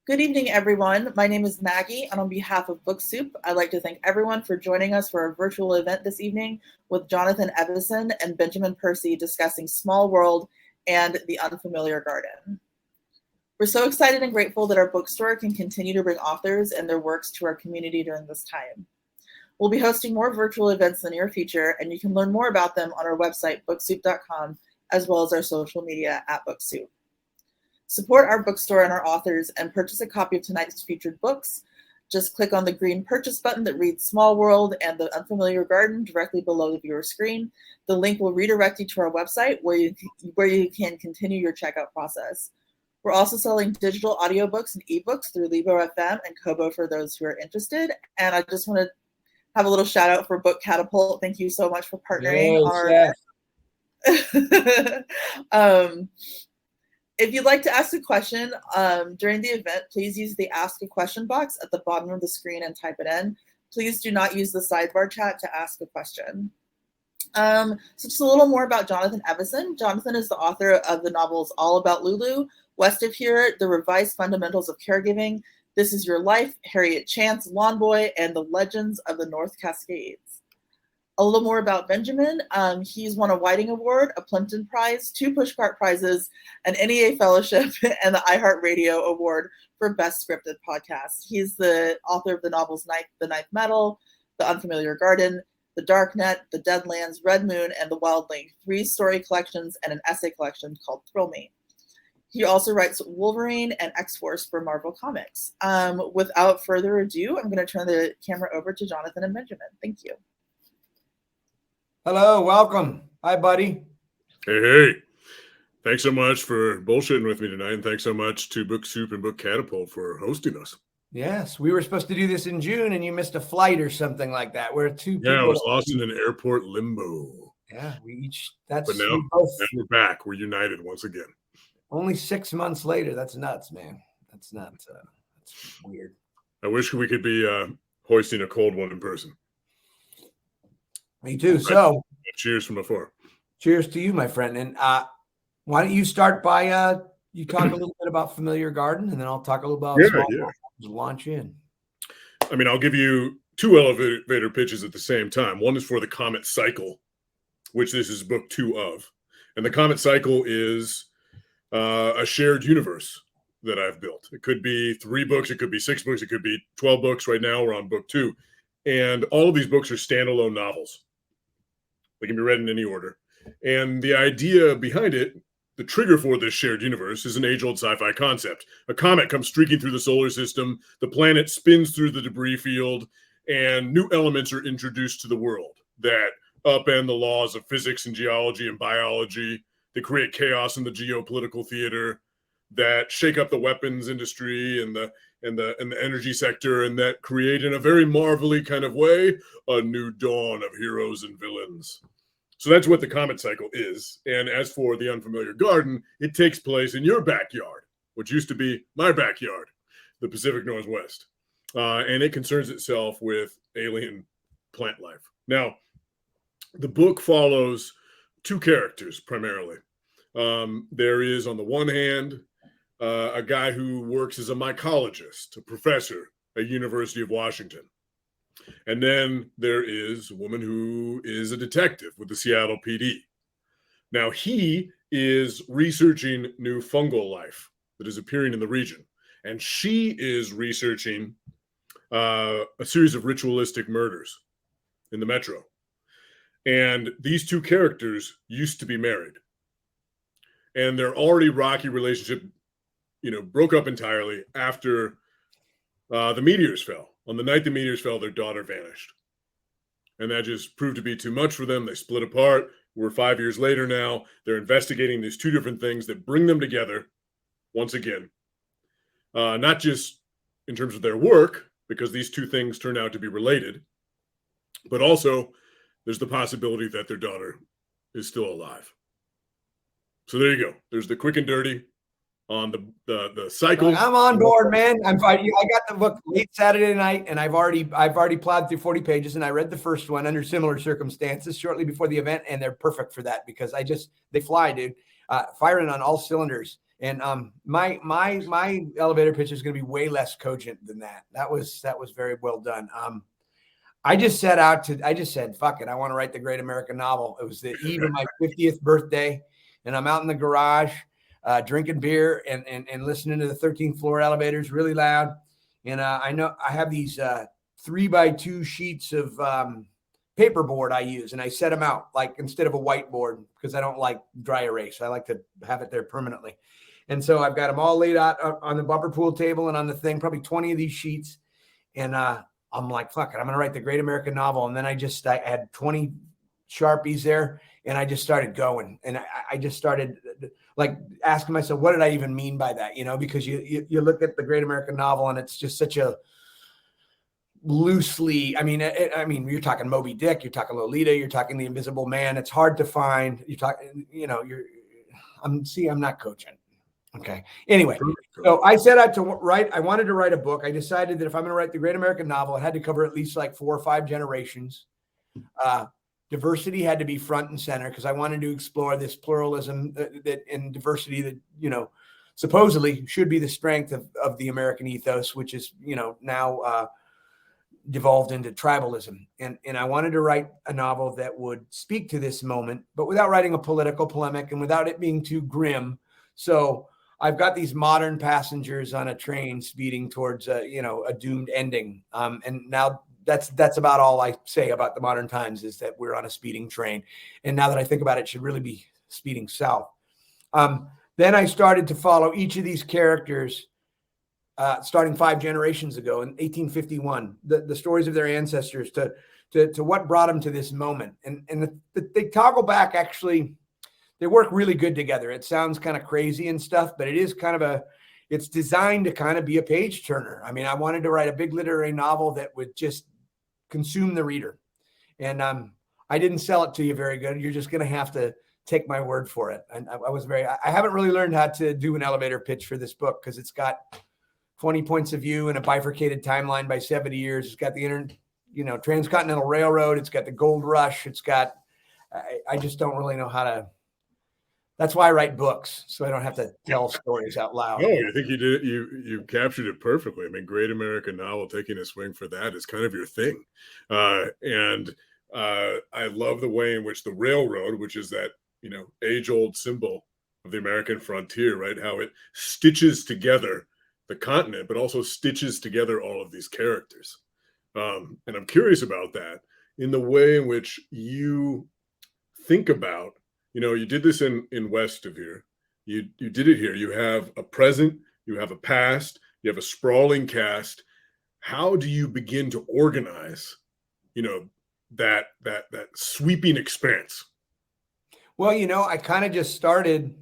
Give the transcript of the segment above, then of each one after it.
Good evening, everyone. My name is Maggie, and on behalf of Book Soup, I'd like to thank everyone for joining us for our virtual event this evening with Jonathan Evison and Benjamin Percy discussing Small World and The Unfamiliar Garden. We're so excited and grateful that our bookstore can continue to bring authors and their works to our community during this time. We'll be hosting more virtual events in the near future, and you can learn more about them on our website, booksoup.com, as well as our social media at BookSoup. Support our bookstore and our authors and purchase a copy of tonight's featured books. Just click on the green purchase button that reads Small World and The Unfamiliar Garden directly below the viewer screen. The link will redirect you to our website where you can continue your checkout process. We're also selling digital audiobooks and ebooks through Libro FM and Kobo for those who are interested. And I just want to have a little shout out for Book Catapult. Thank you so much for partnering on our If you'd like to ask a question during the event, please use the Ask a Question box at the bottom of the screen and type it in. Please do not use the sidebar chat to ask a question. So just a little more about Jonathan Evison. Jonathan is the author of the novels All About Lulu, West of Here, The Revised Fundamentals of Caregiving, This Is Your Life, Harriet Chance, Lawn Boy, and The Legends of the North Cascades. A little more about Benjamin. He's won a Whiting Award, a Plimpton Prize, 2 Pushcart Prizes, an NEA Fellowship, and the iHeartRadio Award for Best Scripted Podcast. He's the author of the novels The Ninth Metal, The Unfamiliar Garden, The Dark Net, The Deadlands, Red Moon, and The Wild Link, 3 story collections and an essay collection called Thrill Me. He also writes Wolverine and X-Force for Marvel Comics. Without further ado, I'm going to turn the camera over to Jonathan and Benjamin. Thank you. Hello, welcome. Hi, buddy. Hey. Thanks so much for bullshitting with me tonight, and thanks so much to Book Soup and Book Catapult for hosting us. Yes, we were supposed to do this in June, and you missed a flight or something like that. Where I was lost in an airport limbo. Yeah, but now we're back. We're united once again. Only 6 months later. That's nuts, man. That's nuts. That's weird. I wish we could be hoisting a cold one in person. Me too. So, cheers from afar. Cheers to you, my friend. And why don't you start by you talk a little bit about Familiar Garden, and then I'll talk a little about Small World. Launch in. I mean, I'll give you 2 elevator pitches at the same time. One is for the Comet Cycle, which this is book 2 of, and the Comet Cycle is a shared universe that I've built. It could be 3 books, it could be 6 books, it could be 12 books. Right now, we're on book 2, and all of these books are standalone novels. They can be read in any order. And the idea behind it, the trigger for this shared universe, is an age-old sci-fi concept. A comet comes streaking through the solar system, the planet spins through the debris field, and new elements are introduced to the world that upend the laws of physics and geology and biology, that create chaos in the geopolitical theater, that shake up the weapons industry and the energy sector, and that create, in a very marvelly kind of way, a new dawn of heroes and villains. So that's what the Comet Cycle is. And as for The Unfamiliar Garden, it takes place in your backyard, which used to be my backyard, the Pacific Northwest. And it concerns itself with alien plant life. Now, the book follows 2 characters primarily. There is, on the one hand, a guy who works as a mycologist, a professor at University of Washington. And then there is a woman who is a detective with the Seattle PD. Now, he is researching new fungal life that is appearing in the region. And she is researching a series of ritualistic murders in the metro. And these 2 characters used to be married. And their already rocky relationship, broke up entirely after the meteors fell. On the night the meteors fell, their daughter vanished. And that just proved to be too much for them. They split apart. We're 5 years later now. They're investigating these 2 different things that bring them together once again. Not just in terms of their work, because these 2 things turn out to be related, but also there's the possibility that their daughter is still alive. So there you go. There's the quick and dirty on the cycle. I'm on board, man. I'm fine. I got the book late Saturday night, and I've already plowed through 40 pages, and I read the first one under similar circumstances shortly before the event, and they're perfect for that because they fly, dude. Firing on all cylinders. And my elevator pitch is going to be way less cogent than that. That was very well done. I just said, fuck it. I want to write the great American novel. It was the eve of my 50th birthday, and I'm out in the garage drinking beer and listening to the 13th floor elevators really loud. And I know I have these 3x2 sheets of paperboard I use, and I set them out like instead of a whiteboard because I don't like dry erase. I like to have it there permanently. And so I've got them all laid out on the bumper pool table and on the thing, probably 20 of these sheets. And I'm like, fuck it, I'm going to write the great American novel. And then I had 20 Sharpies there, and I just started going. And I just started like asking myself, what did I even mean by that? Because you look at the great American novel and it's just such a loosely, I mean, you're talking Moby Dick, you're talking Lolita, you're talking The Invisible Man. It's hard to find. You're talking, I'm not coaching. Okay. Anyway, so I set out to write. I wanted to write a book. I decided that if I'm going to write the great American novel, it had to cover at least like 4 or 5 generations. Diversity had to be front and center because I wanted to explore this pluralism that and diversity that, supposedly should be the strength of the American ethos, which is, now devolved into tribalism. And I wanted to write a novel that would speak to this moment, but without writing a political polemic and without it being too grim. So I've got these modern passengers on a train speeding towards a doomed ending. And now that's about all I say about the modern times is that we're on a speeding train. And now that I think about it, it should really be speeding south. Then I started to follow each of these characters starting 5 generations ago in 1851, the stories of their ancestors to what brought them to this moment. And they toggle back, actually. They work really good together. It sounds kind of crazy and stuff, but it is it's designed to kind of be a page turner. I mean, I wanted to write a big literary novel that would just consume the reader. And I didn't sell it to you very good. You're just going to have to take my word for it. And I haven't really learned how to do an elevator pitch for this book because it's got 20 points of view and a bifurcated timeline by 70 years. It's got the transcontinental railroad. It's got the gold rush. I just don't really know how to. That's why I write books, so I don't have to tell stories out loud. No, I think you did. You captured it perfectly. I mean, great American novel, taking a swing for that is kind of your thing. And I love the way in which the railroad, which is that, age-old symbol of the American frontier, right? How it stitches together the continent, but also stitches together all of these characters. And I'm curious about that in the way in which you think about, you did this in West of here. You did it here. You have a present, you have a past, you have a sprawling cast. How do you begin to organize, that sweeping expanse? Well, I kind of just started.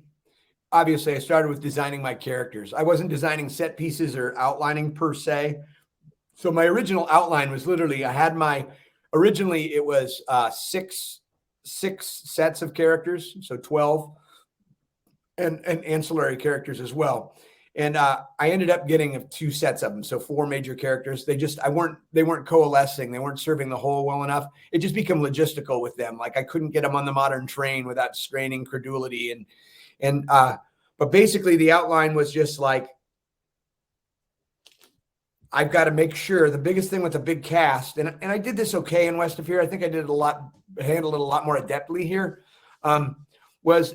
Obviously, I started with designing my characters. I wasn't designing set pieces or outlining per se. So my original outline was literally, originally it was 6 sets of characters, so 12, and ancillary characters as well. And I ended up getting 2 sets of them, so 4 major characters. They weren't coalescing. They weren't serving the whole well enough. It just became logistical with them. Like I couldn't get them on the modern train without straining credulity. But basically the outline was just like, I've got to make sure the biggest thing with a big cast, and I did this okay in West of here. I think I handled it a lot more adeptly here, was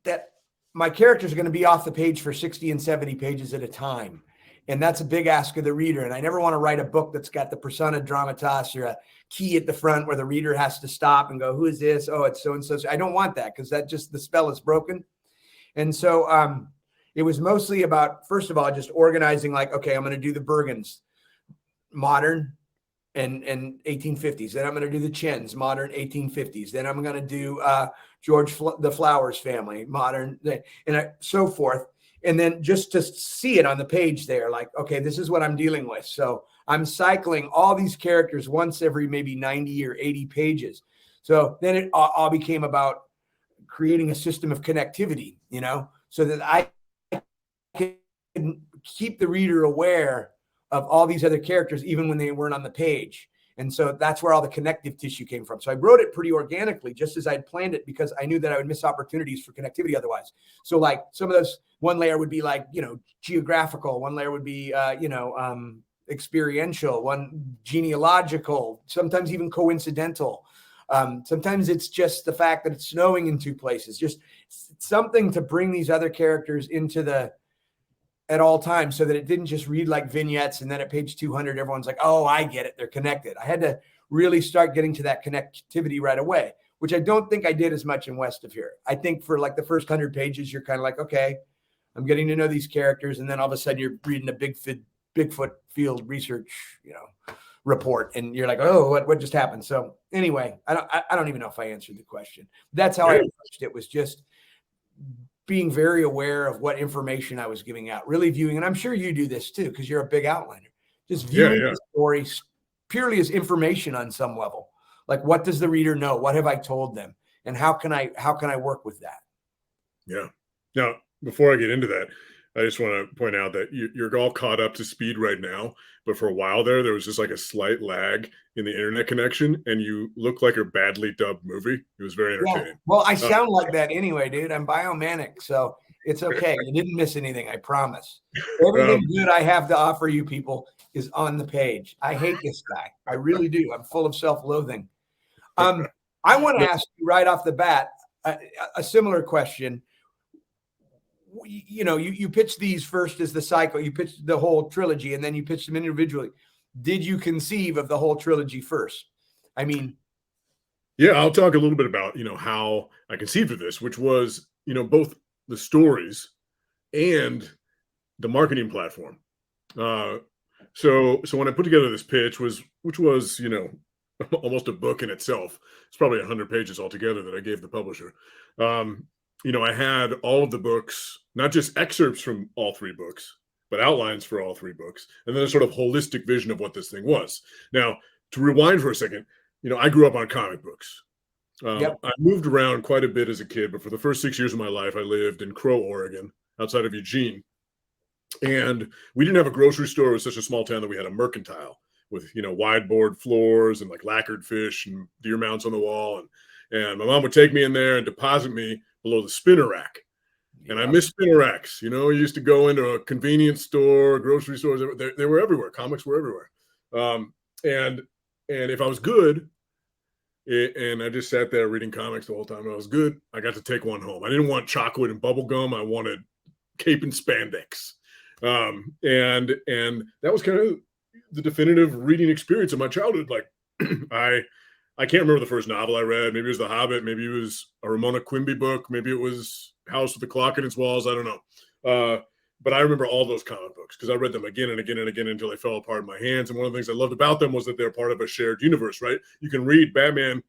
that my characters are going to be off the page for 60 and 70 pages at a time. And that's a big ask of the reader. And I never want to write a book that's got the persona dramatis or a key at the front where the reader has to stop and go, who is this? Oh, it's so-and-so. I don't want that because the spell is broken. And so, it was mostly about, first of all, just organizing like, okay, I'm going to do the Bergens, modern and 1850s. Then I'm going to do the Chens, modern 1850s. Then I'm going to do George the Flowers family, modern, and so forth. And then just to see it on the page there, like, okay, this is what I'm dealing with. So I'm cycling all these characters once every maybe 90 or 80 pages. So then it all became about creating a system of connectivity, so that I can keep the reader aware of all these other characters, even when they weren't on the page. And so that's where all the connective tissue came from. So I wrote it pretty organically, just as I'd planned it, because I knew that I would miss opportunities for connectivity otherwise. So like some of those, one layer would be like, geographical, one layer would be, experiential, one genealogical, sometimes even coincidental. Sometimes it's just the fact that it's snowing in two places, just something to bring these other characters into at all times, so that it didn't just read like vignettes and then at page 200, everyone's like, oh, I get it. They're connected. I had to really start getting to that connectivity right away, which I don't think I did as much in West of Here. I think for like the first 100 pages, you're kind of like, okay, I'm getting to know these characters. And then all of a sudden you're reading a Bigfoot field research, report. And you're like, oh, what just happened? So anyway, I don't even know if I answered the question. That's how I approached it, was just being very aware of what information I was giving out, really viewing, and I'm sure you do this too, because you're a big outliner, just viewing the story purely as information on some level. Like, what does the reader know? What have I told them? And how can I work with that? Yeah. Now, before I get into that, I just want to point out that you're all caught up to speed right now. But for a while there was just like a slight lag in the internet connection, and you look like a badly dubbed movie. It was very entertaining. Yeah. Well, I sound like that anyway, dude. I'm biomanic, so it's okay. You didn't miss anything, I promise. Everything good I have to offer you people is on the page. I hate this guy. I really do. I'm full of self-loathing. I want to ask you right off the bat a similar question. You pitched these first as the cycle, you pitched the whole trilogy, and then you pitched them individually. Did you conceive of the whole trilogy first? I mean, yeah, I'll talk a little bit about, how I conceived of this, which was, both the stories and the marketing platform. So when I put together this pitch, which was, almost a book in itself. It's probably 100 pages altogether that I gave the publisher. I had all of the books, not just excerpts from all three books, but outlines for all three books, and then a sort of holistic vision of what this thing was. Now, to rewind for a second, I grew up on comic books. I moved around quite a bit as a kid, but for the first 6 years of my life, I lived in Crow, Oregon, outside of Eugene. And we didn't have a grocery store. It was such a small town that we had a mercantile with, wide board floors and like lacquered fish and deer mounts on the wall. And my mom would take me in there and deposit me below the spinner rack. And I miss spinner racks. You used to go into a convenience store, grocery stores. They were everywhere. Comics were everywhere. And if I was good, and I just sat there reading comics the whole time, and I was good, I got to take one home. I didn't want chocolate and bubble gum. I wanted cape and spandex. And that was kind of the definitive reading experience of my childhood. Like, I can't remember the first novel I read. Maybe it was The Hobbit. Maybe it was a Ramona Quimby book. Maybe it was House with a Clock in its Walls. I don't know. But I remember all those comic books because I read them again and again and again until they fell apart in my hands. And one of the things I loved about them was that they're part of a shared universe, right? You can read Batman,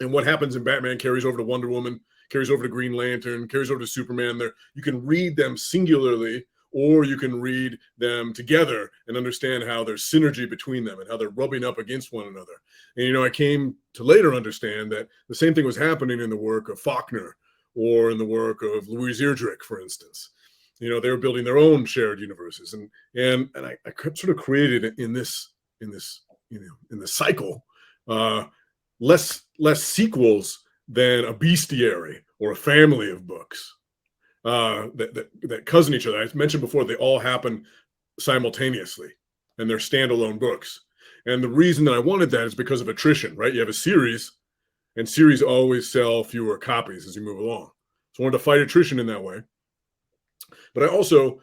and what happens in Batman carries over to Wonder Woman, carries over to Green Lantern, carries over to Superman. You can read them singularly, or you can read them together and understand how there's synergy between them and how they're rubbing up against one another. And, I came to later understand that the same thing was happening in the work of Faulkner or in the work of Louise Erdrich, for instance. They were building their own shared universes. And I sort of created in this cycle, less sequels than a bestiary or a family of books. That cousin each other. I mentioned before, they all happen simultaneously and they're standalone books. And the reason that I wanted that is because of attrition, right? You have a series, and series always sell fewer copies as you move along. So I wanted to fight attrition in that way. But I also,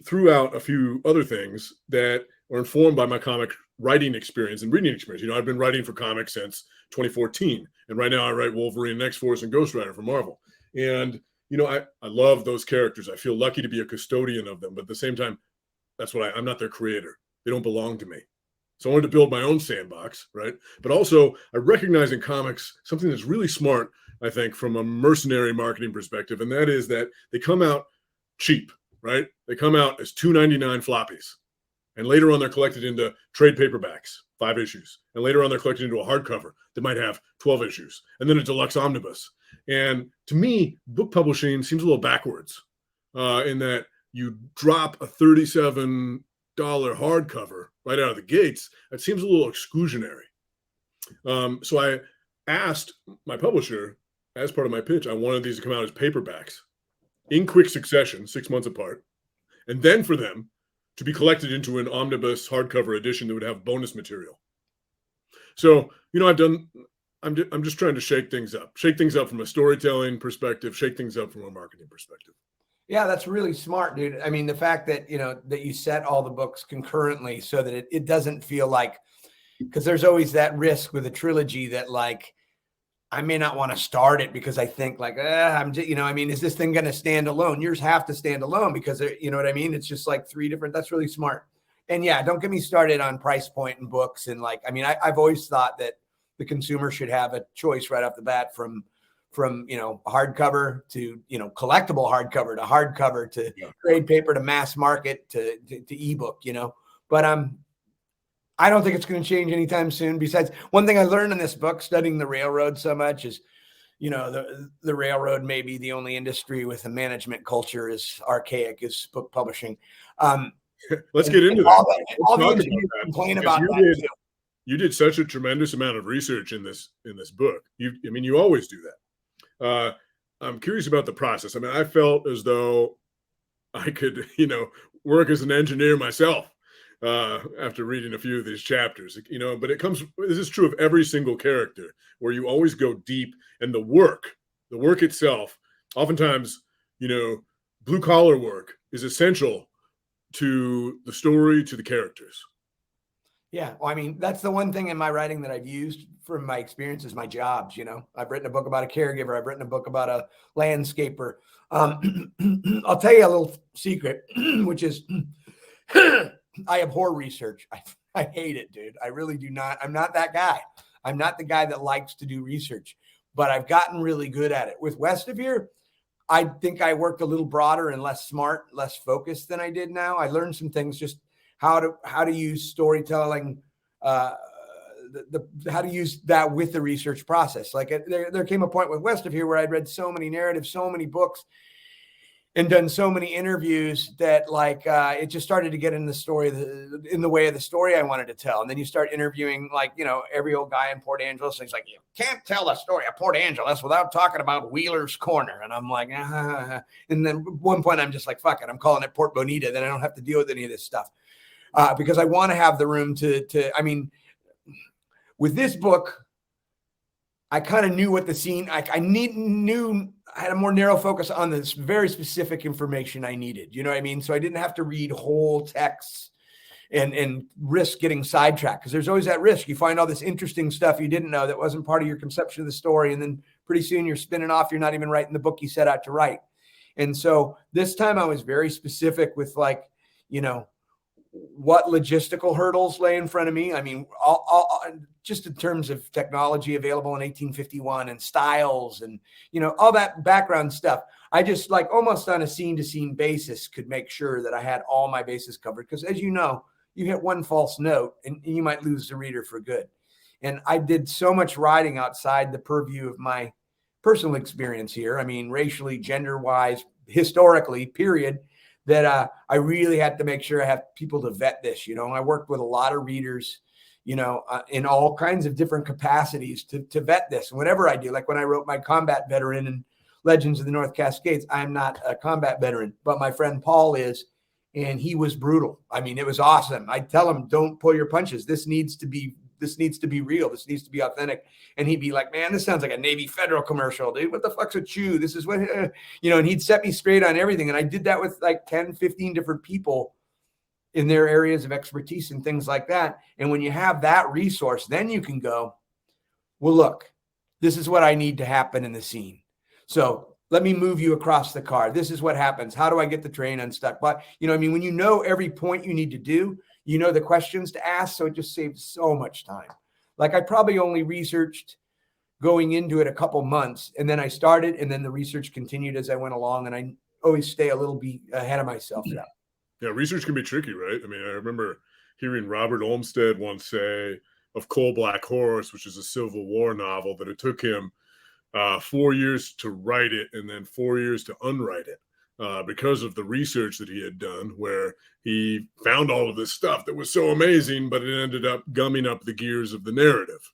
threw out a few other things that were informed by my comic writing experience and reading experience. I've been writing for comics since 2014. And right now I write Wolverine, X-Force, and Ghost Rider for Marvel. And I love those characters. I feel lucky to be a custodian of them. But at the same time, that's what I'm not their creator. They don't belong to me. So I wanted to build my own sandbox, right? But also, I recognize in comics something that's really smart, I think, from a mercenary marketing perspective. And that is that they come out cheap, right? They come out as $2.99 floppies. And later on, they're collected into trade paperbacks, 5 issues. And later on, they're collected into a hardcover that might have 12 issues. And then a deluxe omnibus. And to me, book publishing seems a little backwards in that you drop a $37 hardcover right out of the gates, that seems a little exclusionary. So I asked my publisher, as part of my pitch, I wanted these to come out as paperbacks in quick succession, 6 months apart, and then for them to be collected into an omnibus hardcover edition that would have bonus material. So, I'm just trying to shake things up from a storytelling perspective, shake things up from a marketing perspective. Yeah, that's really smart, dude. I mean, the fact that, that you set all the books concurrently so that it doesn't feel like, because there's always that risk with a trilogy that like, I may not want to start it because I think like, I'm just, is this thing going to stand alone? Yours have to stand alone because, you know what I mean? It's just like three different, that's really smart. And yeah, don't get me started on price point and books. And like, I've always thought that the consumer should have a choice right off the bat from hardcover to, collectible hardcover to trade paper to mass market to ebook, but I don't think it's going to change anytime soon. Besides, one thing I learned in this book, studying the railroad so much is, the railroad may be the only industry with a management culture as archaic as book publishing. Let's get into that. All the engineers complain about that too. You did such a tremendous amount of research in this book. You always do that. I'm curious about the process. I felt as though I could, work as an engineer myself after reading a few of these chapters, but this is true of every single character where you always go deep, and the work itself, oftentimes, blue collar work is essential to the story, to the characters. Yeah. Well, that's the one thing in my writing that I've used from my experiences, my jobs. I've written a book about a caregiver. I've written a book about a landscaper. I'll tell you a little secret, which is I abhor research. I hate it, dude. I really do not. I'm not that guy. I'm not the guy that likes to do research, but I've gotten really good at it. With West of Here, I think I worked a little broader and less smart, less focused than I did now. I learned some things, just how to use storytelling, how to use that with the research process. Like there came a point with West of Here where I'd read so many narratives, so many books, and done so many interviews that it just started to get in the story, in the way of the story I wanted to tell. And then you start interviewing every old guy in Port Angeles. And he's like, you can't tell the story of Port Angeles without talking about Wheeler's Corner. And I'm like, And then at one point I'm just like, fuck it, I'm calling it Port Bonita. Then I don't have to deal with any of this stuff because I want to have the room with this book, I kind of knew what the scene, I had a more narrow focus on this very specific information I needed. You know what I mean? So I didn't have to read whole texts and risk getting sidetracked, because there's always that risk. You find all this interesting stuff you didn't know that wasn't part of your conception of the story. And then pretty soon you're spinning off. You're not even writing the book you set out to write. And so this time I was very specific with what logistical hurdles lay in front of me. Just in terms of technology available in 1851 and styles and, all that background stuff. I just almost on a scene to scene basis could make sure that I had all my bases covered. Because as you know, you hit one false note and you might lose the reader for good. And I did so much writing outside the purview of my personal experience here. Racially, gender wise, historically, period, that I really had to make sure I have people to vet this. I worked with a lot of readers, in all kinds of different capacities to vet this. And whatever I do, like when I wrote my combat veteran and Legends of the North Cascades, I'm not a combat veteran, but my friend Paul is, and he was brutal. It was awesome. I tell him, don't pull your punches. This needs to be real. This needs to be authentic. And he'd be like, man, this sounds like a Navy Federal commercial, dude. What the fuck's a chew? This is what, and he'd set me straight on everything. And I did that with 10, 15 different people in their areas of expertise and things like that. And when you have that resource, then you can go, well, look, this is what I need to happen in the scene. So let me move you across the car. This is what happens. How do I get the train unstuck? But, when you know every point you need to do, the questions to ask. So it just saves so much time. I probably only researched going into it a couple months, and then I started, and then the research continued as I went along, and I always stay a little bit ahead of myself. Yeah, research can be tricky, right? I remember hearing Robert Olmsted once say of Coal Black Horse, which is a Civil War novel, that it took him 4 years to write it and then 4 years to unwrite it. because of the research that he had done, where he found all of this stuff that was so amazing, but it ended up gumming up the gears of the narrative.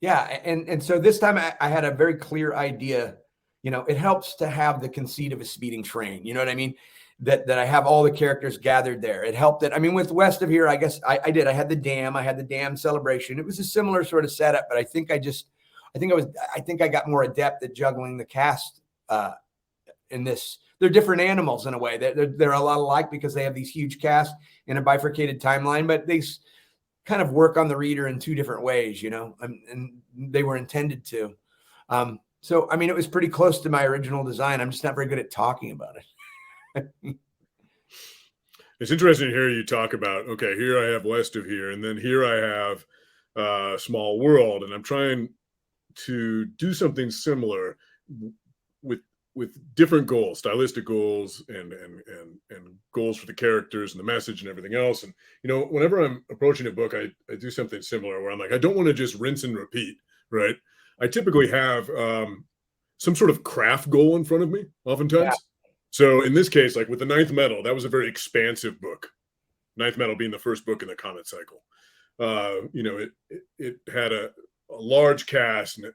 Yeah, and so this time I had a very clear idea. It helps to have the conceit of a speeding train. You know what I mean? That I have all the characters gathered there. It helped that, with West of Here, I guess I did. I had the dam celebration. It was a similar sort of setup, but I think I got more adept at juggling the cast in this. They're different animals in a way. They're a lot alike because they have these huge casts in a bifurcated timeline, but they kind of work on the reader in two different ways, and they were intended to. So, it was pretty close to my original design. I'm just not very good at talking about it. It's interesting to hear you talk about, okay, here I have West of Here, and then here I have Small World, and I'm trying to do something similar with different goals, stylistic goals, and goals for the characters and the message and everything else. And whenever I'm approaching a book, I do something similar where I'm like, I don't want to just rinse and repeat, right? I typically have some sort of craft goal in front of me, oftentimes. Yeah. So in this case, like with the Ninth Metal, that was a very expansive book. Ninth Metal being the first book in the Comet Cycle. It had a large cast, and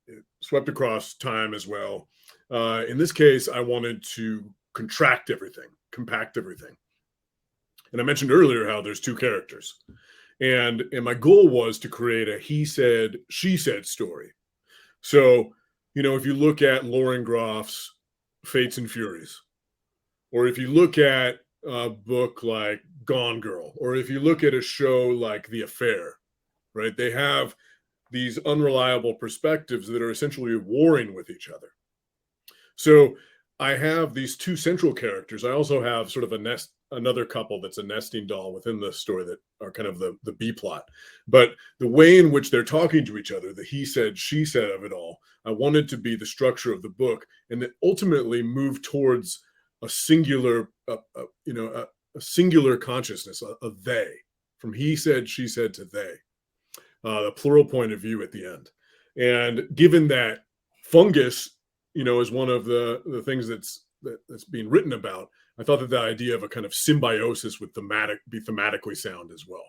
it swept across time as well. In this case, I wanted to contract everything, compact everything. And I mentioned earlier how there's two characters. And my goal was to create a he said, she said story. So, if you look at Lauren Groff's Fates and Furies, or if you look at a book like Gone Girl, or if you look at a show like The Affair, right? They have these unreliable perspectives that are essentially warring with each other. So I have these two central characters. I also have sort of another couple that's a nesting doll within the story that are kind of the B plot. But the way in which they're talking to each other, the he said, she said of it all, I wanted to be the structure of the book, and that ultimately move towards a singular, a singular consciousness, a they, from he said, she said to they, the plural point of view at the end. And given that fungus, is one of the things that's being written about, I thought that the idea of a kind of symbiosis would be thematically sound as well.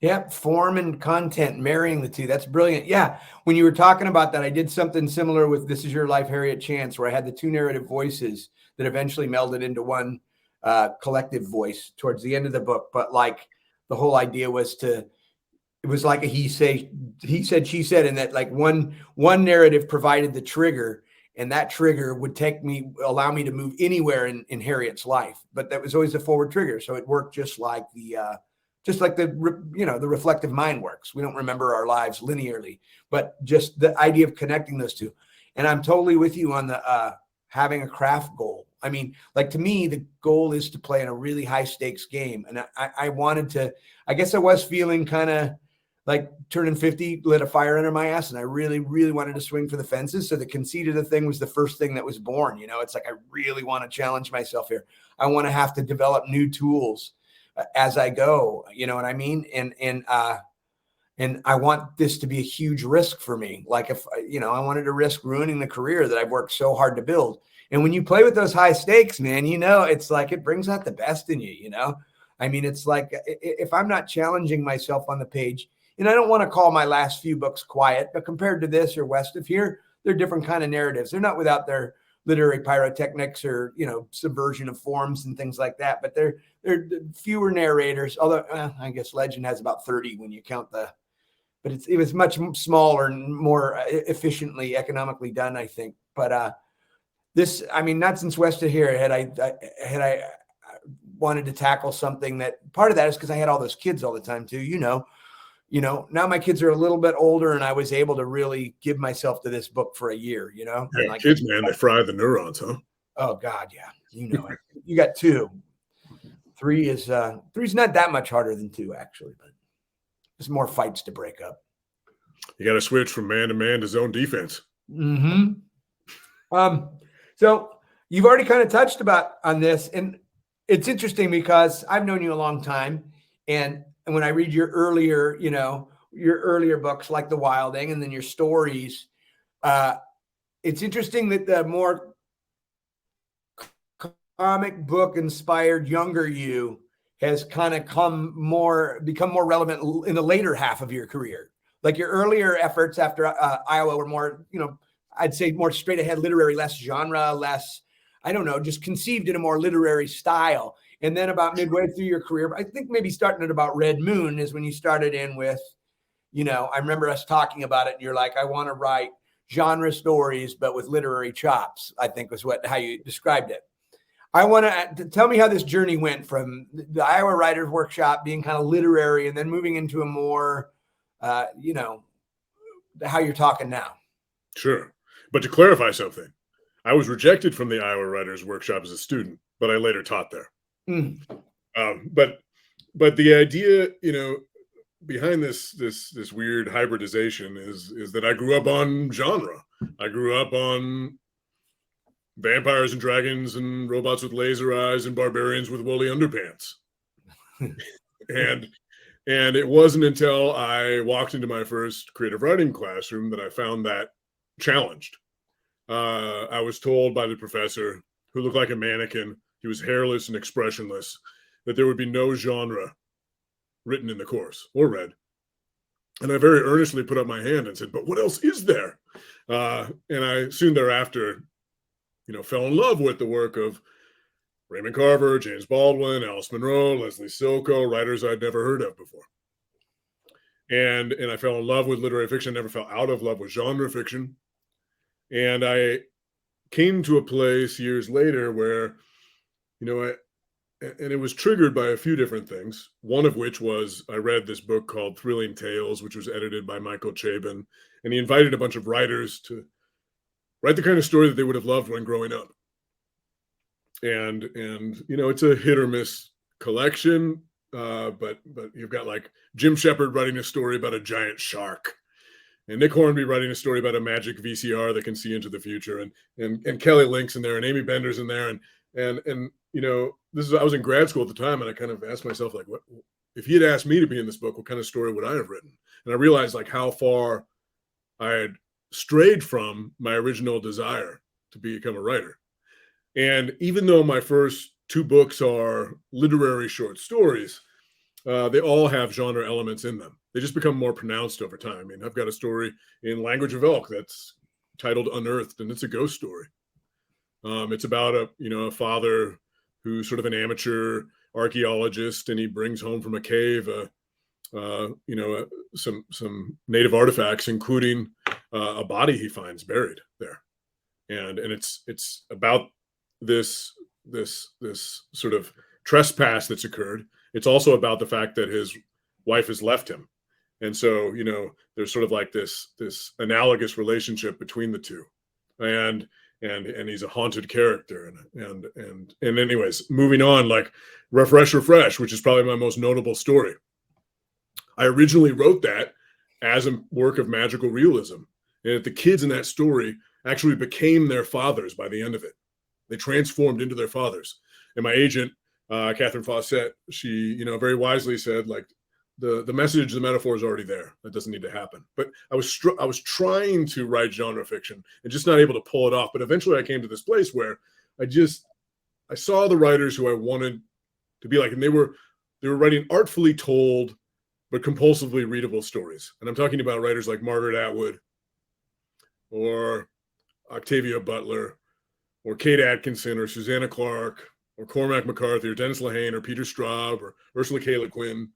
Yep, form and content, marrying the two. That's brilliant. Yeah, when you were talking about that, I did something similar with This Is Your Life, Harriet Chance, where I had the two narrative voices that eventually melded into one collective voice towards the end of the book. But like the whole idea was it was like a he said, she said, and that like one narrative provided the trigger, and that trigger would allow me to move anywhere in Harriet's life. But that was always a forward trigger. So it worked just like the reflective mind works. We don't remember our lives linearly, but just the idea of connecting those two. And I'm totally with you on the having a craft goal. To me, the goal is to play in a really high stakes game. And I wanted to, I guess I was feeling kind of like turning 50 lit a fire under my ass, and I really, really wanted to swing for the fences. So the conceit of the thing was the first thing that was born. It's like, I really want to challenge myself here. I want to have to develop new tools as I go, you know what I mean? And I want this to be a huge risk for me. Like if, I wanted to risk ruining the career that I've worked so hard to build. And when you play with those high stakes, man, it's like, it brings out the best in you, it's like, if I'm not challenging myself on the page, and I don't want to call my last few books quiet, but compared to this or West of Here, they're different kind of narratives. They're not without their literary pyrotechnics or, subversion of forms and things like that, but they're fewer narrators. Although I guess Legend has about 30 when you count but it was much smaller and more efficiently, economically done, I think. But this, not since West of Here had I wanted to tackle something that part of that is because I had all those kids all the time too, now my kids are a little bit older, and I was able to really give myself to this book for a year, Yeah, kids, man, they fry the neurons, huh? Oh God, yeah. It. You got two. Three's not that much harder than two, actually, but there's more fights to break up. You got to switch from man to man to zone defense. Mm-hmm. So you've already kind of touched on this, and it's interesting because I've known you a long time, and when I read your earlier books like The Wilding and then your stories, it's interesting that the more comic book inspired younger you has kind of become more relevant in the later half of your career? Like your earlier efforts after Iowa were more, I'd say more straight ahead literary, less genre, less, I don't know, just conceived in a more literary style. And then about midway through your career, I think maybe starting at about Red Moon is when you started in with, I remember us talking about it and you're like, I want to write genre stories, but with literary chops, I think was how you described it. I want to tell me how this journey went from the Iowa Writers Workshop being kind of literary and then moving into a more, how you're talking now. Sure. But to clarify something, I was rejected from the Iowa Writers Workshop as a student, but I later taught there. But the idea, behind this weird hybridization is that I grew up on genre. I grew up on vampires and dragons and robots with laser eyes and barbarians with woolly underpants. and it wasn't until I walked into my first creative writing classroom that I found that challenged. I was told by the professor, who looked like a mannequin, he was hairless and expressionless, that there would be no genre written in the course or read. And I very earnestly put up my hand and said, but what else is there? And I soon thereafter, fell in love with the work of Raymond Carver, James Baldwin, Alice Munro, Leslie Silko, writers I'd never heard of before. And I fell in love with literary fiction. I never fell out of love with genre fiction. And I came to a place years later where, and it was triggered by a few different things, one of which was I read this book called Thrilling Tales, which was edited by Michael Chabon, and he invited a bunch of writers to write the kind of story that they would have loved when growing up. And it's a hit or miss collection, but you've got like Jim Shepard writing a story about a giant shark, and Nick Hornby writing a story about a magic VCR that can see into the future, and Kelly Link's in there, and Amy Bender's in there, and I was in grad school at the time, and I kind of asked myself, like, what if he had asked me to be in this book, what kind of story would I have written? And I realized like how far I had strayed from my original desire to become a writer. And even though my first two books are literary short stories, they all have genre elements in them. They just become more pronounced over time. I mean, I've got a story in Language of Elk that's titled Unearthed, and it's a ghost story. It's about a father who's sort of an amateur archaeologist, and he brings home from a cave some native artifacts, including a body he finds buried there, and it's about this sort of trespass that's occurred. It's also about the fact that his wife has left him, and so there's sort of like this analogous relationship between the two, and he's a haunted character, and anyways, moving on, like Refresh, which is probably my most notable story. I originally wrote that as a work of magical realism, and the kids in that story actually became their fathers by the end of it. They transformed into their fathers. And my agent, Catherine Fawcett, she, very wisely said, like, the message, the metaphor is already there. That doesn't need to happen. But I was trying to write genre fiction and just not able to pull it off. But eventually I came to this place where I saw the writers who I wanted to be like, and they were writing artfully told but compulsively readable stories. And I'm talking about writers like Margaret Atwood or Octavia Butler or Kate Atkinson or Susanna Clarke or Cormac McCarthy or Dennis Lehane or Peter Straub or Ursula K. Le Guin.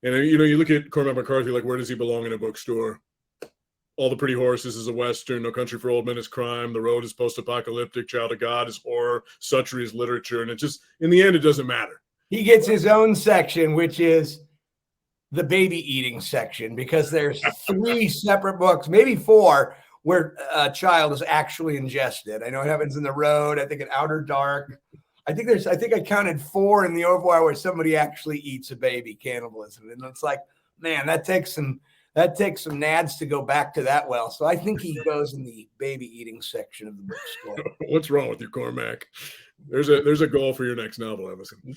And, you look at Cormac McCarthy, like, where does he belong in a bookstore? All the Pretty Horses is a Western, No Country for Old Men is crime, The Road is post-apocalyptic, Child of God is horror, Suttree is literature, and it just, in the end, it doesn't matter. He gets his own section, which is the baby eating section, because there's 3 separate books, maybe 4, where a child is actually ingested. I know it happens in The Road, I think in Outer Dark. I think I counted 4 in the Overwire where somebody actually eats a baby, cannibalism. And it's like, man, that takes some nads to go back to that well. So I think he goes in the baby eating section of the bookstore. What's wrong with you, Cormac? There's a goal for your next novel, Evison.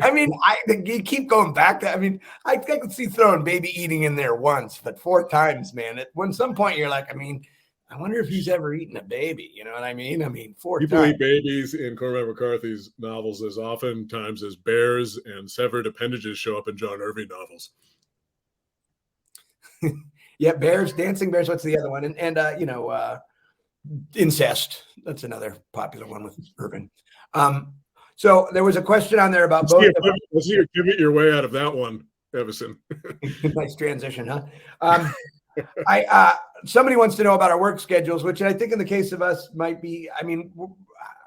I mean, you keep going back to, I mean, I could see throwing baby eating in there once, but 4 times, man. At some point you're like, I mean, I wonder if he's ever eaten a baby. You know what I mean? I mean, people eat babies in Cormac McCarthy's novels as oftentimes as bears and severed appendages show up in John Irving novels. Yeah, bears, dancing bears. What's the other one? And incest. That's another popular one with Irving. So there was a question on there about both. Let's see you pivot your way out of that one, Evison. Nice transition, huh? Somebody wants to know about our work schedules, which I think in the case of us might be, I mean,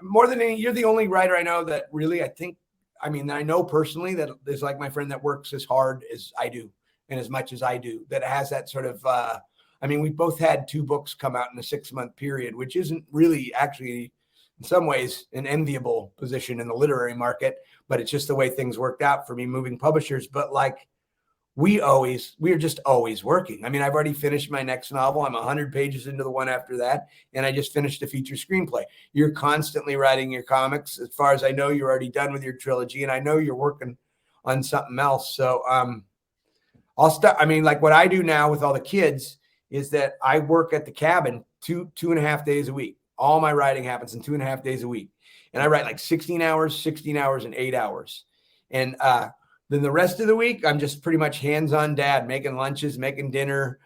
more than any, you're the only writer I know that really, I know personally that there's like my friend that works as hard as I do and as much as I do, that has that sort of, we both had 2 books come out in a 6-month period, which isn't really actually in some ways an enviable position in the literary market, but it's just the way things worked out for me moving publishers. But like, we're just always working. I mean, I've already finished my next novel. I'm 100 pages into the one after that. And I just finished a feature screenplay. You're constantly writing your comics. As far as I know, you're already done with your trilogy, and I know you're working on something else. So I'll start. I mean, like what I do now with all the kids is that I work at the cabin 2.5 days a week. All my writing happens in 2.5 days a week. And I write like 16 hours, and 8 hours. And, then the rest of the week, I'm just pretty much hands-on dad, making lunches, making dinner,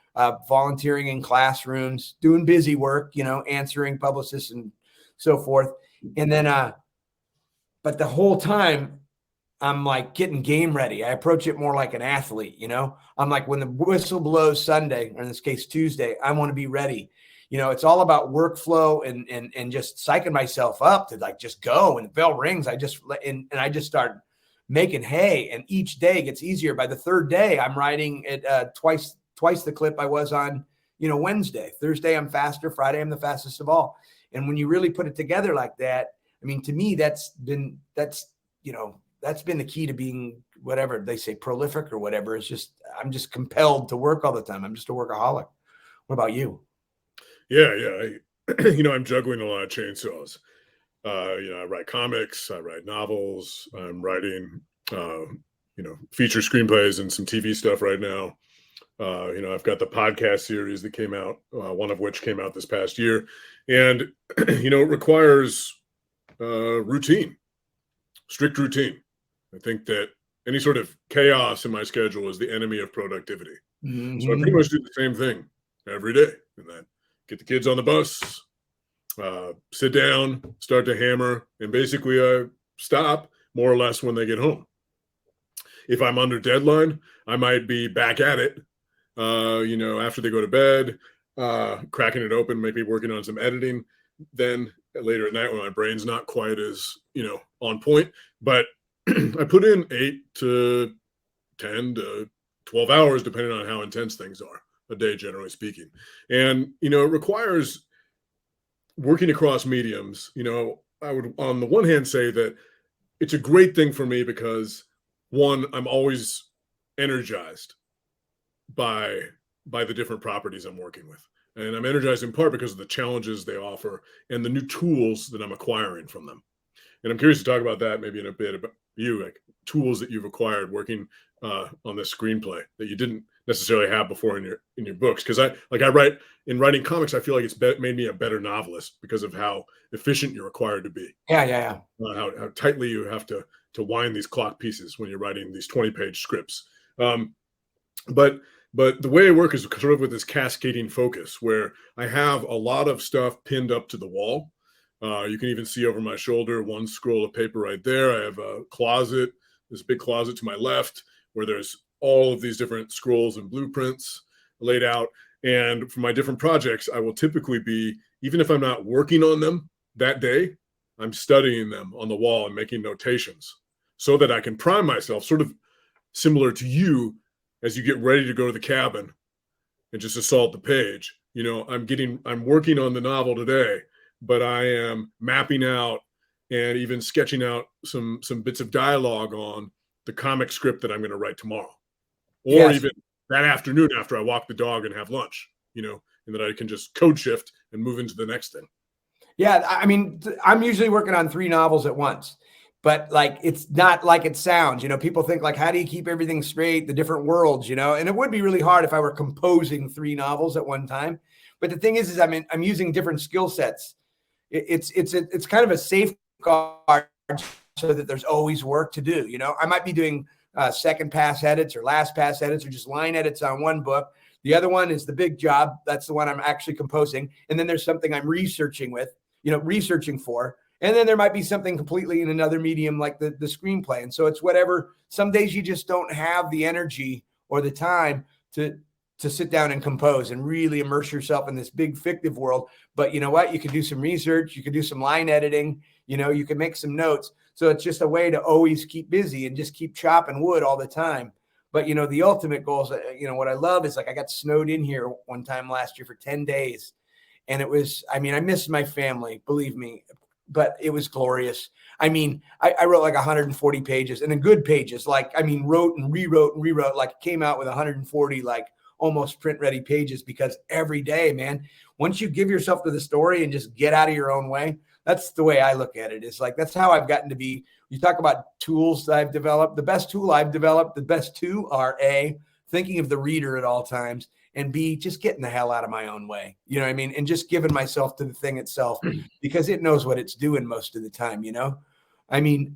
volunteering in classrooms, doing busy work, answering publicists and so forth. And then, but the whole time I'm like getting game ready. I approach it more like an athlete, I'm like, when the whistle blows Sunday, or in this case, Tuesday, I want to be ready. It's all about workflow and just psyching myself up to like, just go. And the bell rings. I just start making hay, and each day gets easier. By the 3rd day, I'm writing it twice the clip I was on, Wednesday. Thursday, I'm faster. Friday, I'm the fastest of all. And when you really put it together like that, I mean, to me, that's been the key to being whatever they say, prolific or whatever. It's just, I'm just compelled to work all the time. I'm just a workaholic. What about you? Yeah. I'm juggling a lot of chainsaws. I write comics, I write novels, I'm writing, feature screenplays and some TV stuff right now. I've got the podcast series that came out, one of which came out this past year. And, it requires routine, strict routine. I think that any sort of chaos in my schedule is the enemy of productivity. Mm-hmm. So I pretty much do the same thing every day. And then get the kids on the bus, sit down, start to hammer, and basically stop more or less when they get home. If I'm under deadline, I might be back at it, after they go to bed, cracking it open, maybe working on some editing. Then later at night when my brain's not quite as, on point, but I put in 8 to 10 to 12 hours, depending on how intense things are a day, generally speaking. And, it requires working across mediums. I would on the one hand say that it's a great thing for me because, one, I'm always energized by the different properties I'm working with. And I'm energized in part because of the challenges they offer and the new tools that I'm acquiring from them. And I'm curious to talk about that maybe in a bit, about you, like tools that you've acquired working on this screenplay that you didn't necessarily have before in your books. Because I write in writing comics, I feel like it's made me a better novelist because of how efficient you're required to be. Yeah. How tightly you have to wind these clock pieces when you're writing these 20-page scripts. But the way I work is sort of with this cascading focus where I have a lot of stuff pinned up to the wall. You can even see over my shoulder one scroll of paper right there. I have a closet, this big closet to my left where there's all of these different scrolls and blueprints laid out. And for my different projects, I will typically be, even if I'm not working on them that day, I'm studying them on the wall and making notations so that I can prime myself, sort of similar to you as you get ready to go to the cabin and just assault the page. I'm working on the novel today, but I am mapping out and even sketching out some bits of dialogue on the comic script that I'm going to write tomorrow. Or even that afternoon after I walk the dog and have lunch, and that I can just code shift and move into the next thing. Yeah. I mean, I'm usually working on 3 novels at once, but like, it's not like it sounds, people think like, how do you keep everything straight? The different worlds, and it would be really hard if I were composing 3 novels at one time, But the thing is I'm using different skill sets. It's kind of a safeguard so that there's always work to do. You know, I might be doing second pass edits or last pass edits or just line edits on one book. The other one is the big job. That's the one I'm actually composing. And then there's something I'm researching for. And then there might be something completely in another medium like the screenplay. And so it's whatever. Some days you just don't have the energy or the time to sit down and compose and really immerse yourself in this big fictive world. But you know what? You can do some research. You can do some line editing. You know, you can make some notes. So it's just a way to always keep busy and just keep chopping wood all the time. But, you know, the ultimate goal is, you know, what I love is like I got snowed in here one time last year for 10 days. And it was, I mean, I missed my family, believe me, but it was glorious. I mean, I wrote like 140 pages and then good pages. Like, I mean, wrote and rewrote, like it came out with 140, like almost print ready pages, because every day, man, once you give yourself to the story and just get out of your own way, that's the way I look at it. It's like, that's how I've gotten to be. You talk about tools that I've developed. The best tool I've developed, the best two are A, thinking of the reader at all times, and B, just getting the hell out of my own way. You know what I mean? And just giving myself to the thing itself because it knows what it's doing most of the time, you know? I mean,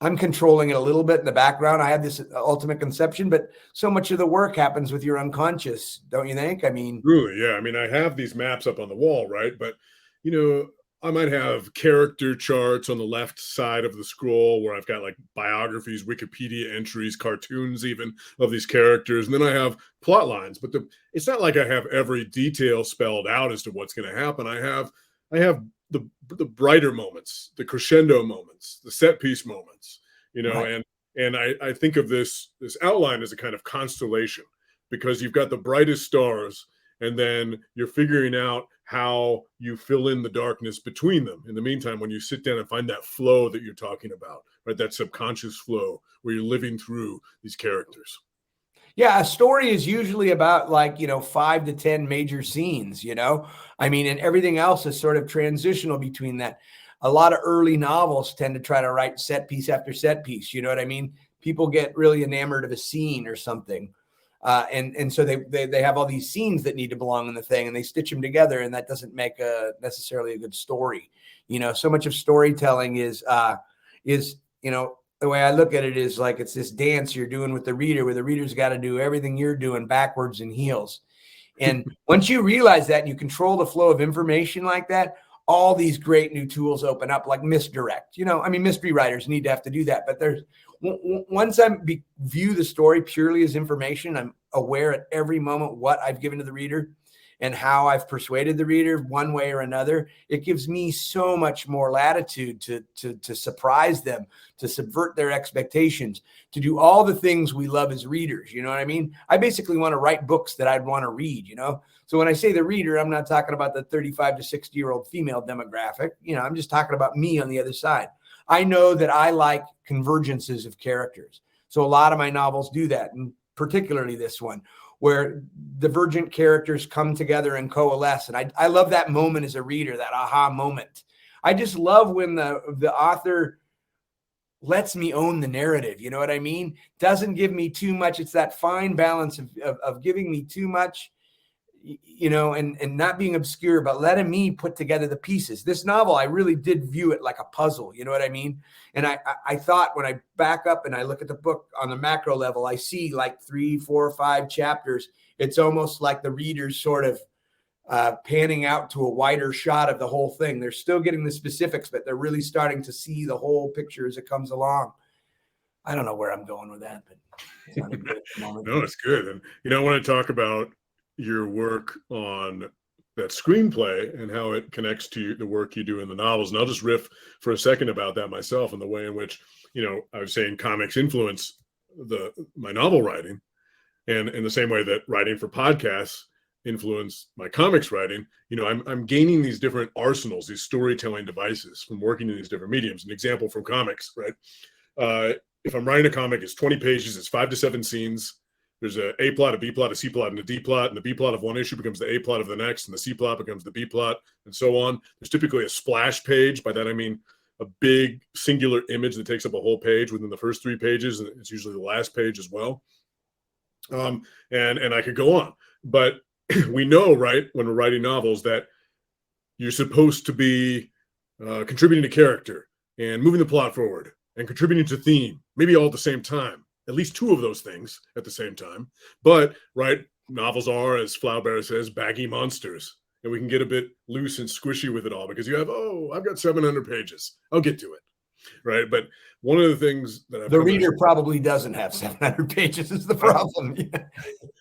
I'm controlling it a little bit in the background. I have this ultimate conception, but so much of the work happens with your unconscious, don't you think? I mean, Really, yeah. I mean, I have these maps up on the wall, right? But, you know, I might have character charts on the left side of the scroll where I've got like biographies, Wikipedia entries, cartoons even of these characters. And then I have plot lines, but it's not like I have every detail spelled out as to what's going to happen. I have the brighter moments, the crescendo moments, the set piece moments, you know, right. and I think of this outline as a kind of constellation, because you've got the brightest stars and then you're figuring out how you fill in the darkness between them. In the meantime, when you sit down and find that flow that you're talking about, right, that subconscious flow where you're living through these characters. Yeah, a story is usually about like, you know, 5 to 10 major scenes, you know? I mean, and everything else is sort of transitional between that. A lot of early novels tend to try to write set piece after set piece, you know what I mean? People get really enamored of a scene or something. And so they have all these scenes that need to belong in the thing and they stitch them together, and that doesn't make necessarily a good story. You know, so much of storytelling is, you know, the way I look at it is like, it's this dance you're doing with the reader where the reader's got to do everything you're doing backwards and heels. And once you realize that and you control the flow of information like that, all these great new tools open up, like misdirect. You know, I mean, mystery writers need to have to do that, but there's, once I view the story purely as information, I'm aware at every moment what I've given to the reader and how I've persuaded the reader one way or another. It gives me so much more latitude to surprise them, to subvert their expectations, to do all the things we love as readers. You know what I mean? I basically want to write books that I'd want to read, you know? So when I say the reader, I'm not talking about the 35 to 60-year-old female demographic. You know, I'm just talking about me on the other side. I know that I like convergences of characters. So a lot of my novels do that, and particularly this one, where divergent characters come together and coalesce. And I love that moment as a reader, that aha moment. I just love when the author lets me own the narrative. You know what I mean? Doesn't give me too much. It's that fine balance of giving me too much, you know, and not being obscure, but letting me put together the pieces. This novel, I really did view it like a puzzle. You know what I mean? And I thought when I back up and I look at the book on the macro level, I see like 3, 4, 5 chapters. It's almost like the reader's sort of panning out to a wider shot of the whole thing. They're still getting the specifics, but they're really starting to see the whole picture as it comes along. I don't know where I'm going with that, but it's not good at the moment. No, it's good. And, you know, I want to talk about your work on that screenplay and how it connects to the work you do in the novels. And I'll just riff for a second about that myself and the way in which, you know, I was saying comics influence my novel writing, and in the same way that writing for podcasts influence my comics writing. You know, I'm gaining these different arsenals, these storytelling devices from working in these different mediums. An example from comics, right? If I'm writing a comic, it's 20 pages, it's 5 to 7 scenes. There's a plot, a B plot, a C plot, and a D plot, and the B plot of one issue becomes the A plot of the next, and the C plot becomes the B plot, and so on. There's typically a splash page. By that I mean a big singular image that takes up a whole page within the first 3 pages, and it's usually the last page as well. And I could go on, but we know, right, when we're writing novels that you're supposed to be contributing to character and moving the plot forward and contributing to theme, maybe all at the same time, at least two of those things at the same time. But, right, novels are, as Flaubert says, baggy monsters. And we can get a bit loose and squishy with it all because you have, I've got 700 pages. I'll get to it. Right. But one of the things that the reader probably doesn't have 700 pages is the problem.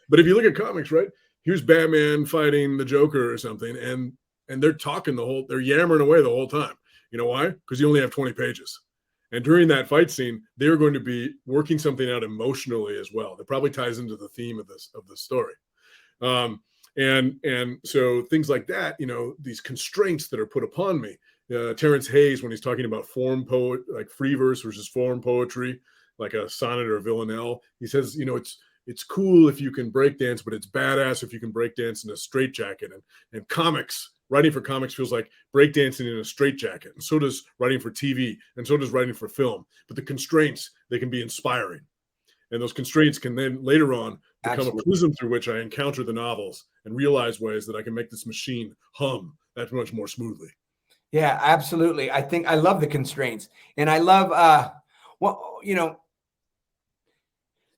But if you look at comics, right, here's Batman fighting the Joker or something, and they're talking they're yammering away the whole time. You know why? Because you only have 20 pages. And during that fight scene, they're going to be working something out emotionally as well. That probably ties into the theme of the story. And so things like that, these constraints that are put upon me. Terrence Hayes, when he's talking about form poet, like free verse versus form poetry, like a sonnet or a villanelle, he says, it's cool if you can break dance, but it's badass if you can break dance in a straitjacket. And comics, writing for comics feels like breakdancing in a straitjacket. And so does writing for TV, and so does writing for film. But the constraints, they can be inspiring. And those constraints can then later on become a prism through which I encounter the novels and realize ways that I can make this machine hum that much more smoothly. Yeah, absolutely. I think I love the constraints, and I love,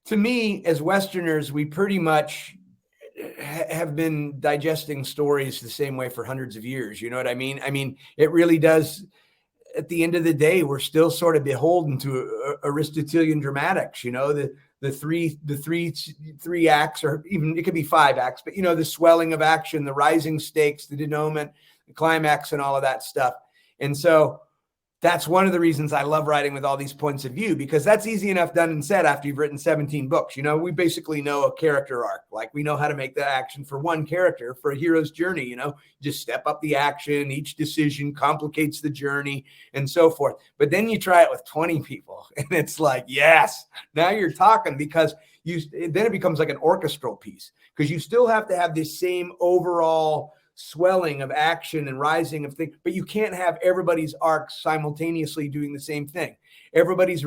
to me as Westerners, we pretty much have been digesting stories the same way for hundreds of years. You know what I mean? I mean, it really does. At the end of the day, we're still sort of beholden to Aristotelian dramatics, the three acts, or even it could be 5 acts, but the swelling of action, the rising stakes, the denouement, the climax, and all of that stuff. And so that's one of the reasons I love writing with all these points of view, because that's easy enough done and said after you've written 17 books. We basically know a character arc. Like, we know how to make the action for one character for a hero's journey. Just step up the action. Each decision complicates the journey and so forth. But then you try it with 20 people and it's like, yes, now you're talking, because then it becomes like an orchestral piece, because you still have to have this same overall swelling of action and rising of things, but you can't have everybody's arcs simultaneously doing the same thing. Everybody's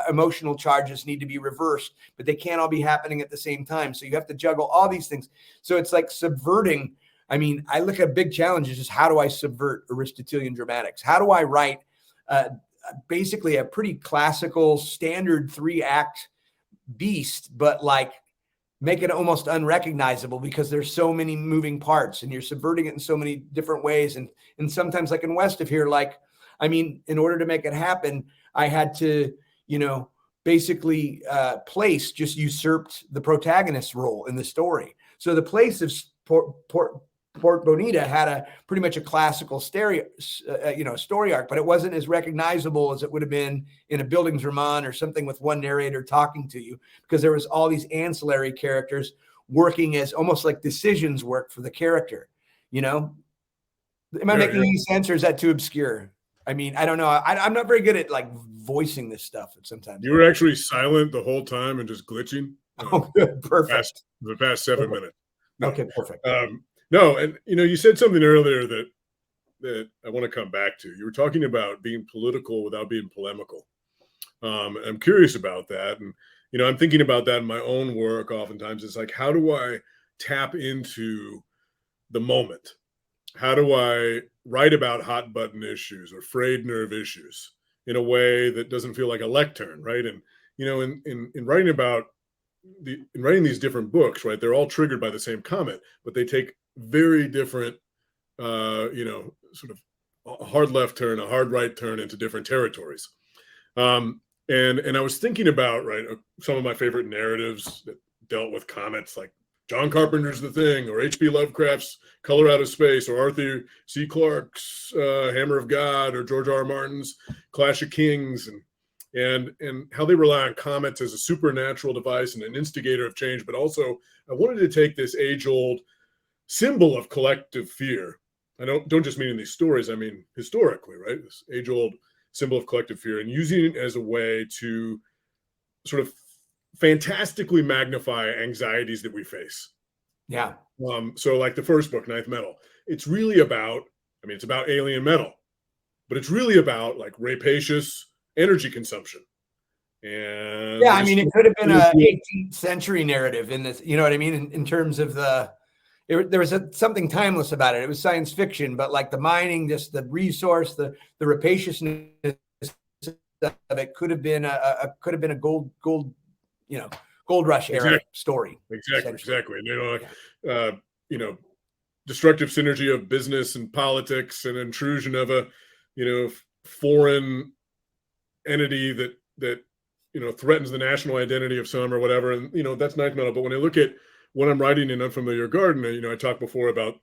emotional charges need to be reversed, but they can't all be happening at the same time. So you have to juggle all these things. So it's like subverting. I mean, I look at a big challenge is just, how do I subvert Aristotelian dramatics? How do I write basically a pretty classical standard 3-act beast, but like make it almost unrecognizable because there's so many moving parts and you're subverting it in so many different ways. And sometimes, like in West of here, in order to make it happen, I had to, basically Place just usurped the protagonist's role in the story. So the place of Port Bonita had pretty much a classical story arc, but it wasn't as recognizable as it would have been in A Bildungsroman or something with one narrator talking to you, because there was all these ancillary characters working as almost like decisions work for the character. Am I making any sense, or is that too obscure? I mean, I don't know. I'm not very good at voicing this stuff sometimes. You were actually silent the whole time and just glitching. Oh, good. Perfect. The past 7 minutes. No. Okay, perfect. No, and you said something earlier that I want to come back to. You were talking about being political without being polemical. I'm curious about that, and I'm thinking about that in my own work. Oftentimes, it's like, how do I tap into the moment? How do I write about hot button issues or frayed nerve issues in a way that doesn't feel like a lectern, right? And in writing about in writing these different books, right, they're all triggered by the same comet, but they take very different, sort of a hard left turn, a hard right turn into different territories. And I was thinking about, right, some of my favorite narratives that dealt with comets, like John Carpenter's The Thing, or H.P. Lovecraft's Color Out of Space, or Arthur C. Clarke's Hammer of God, or George R. R. Martin's Clash of Kings, and how they rely on comets as a supernatural device and an instigator of change. But also, I wanted to take this age-old symbol of collective fear. I don't just mean in these stories, I mean historically, right? This age-old symbol of collective fear, and using it as a way to sort of fantastically magnify anxieties that we face. Yeah. So like the first book, Ninth Metal, it's really about, it's about alien metal, but it's really about like rapacious energy consumption. And yeah, it could have been a 18th century narrative in this, you know what I mean? In terms of there was something timeless about it. It was science fiction, but like the mining, just the resource, the rapaciousness of it could have been a gold rush era story. Exactly. And, destructive synergy of business and politics and intrusion of a, foreign entity that threatens the national identity of some or whatever. And, that's ninth metal. But when I look at what I'm writing in Unfamiliar Garden, I talked before about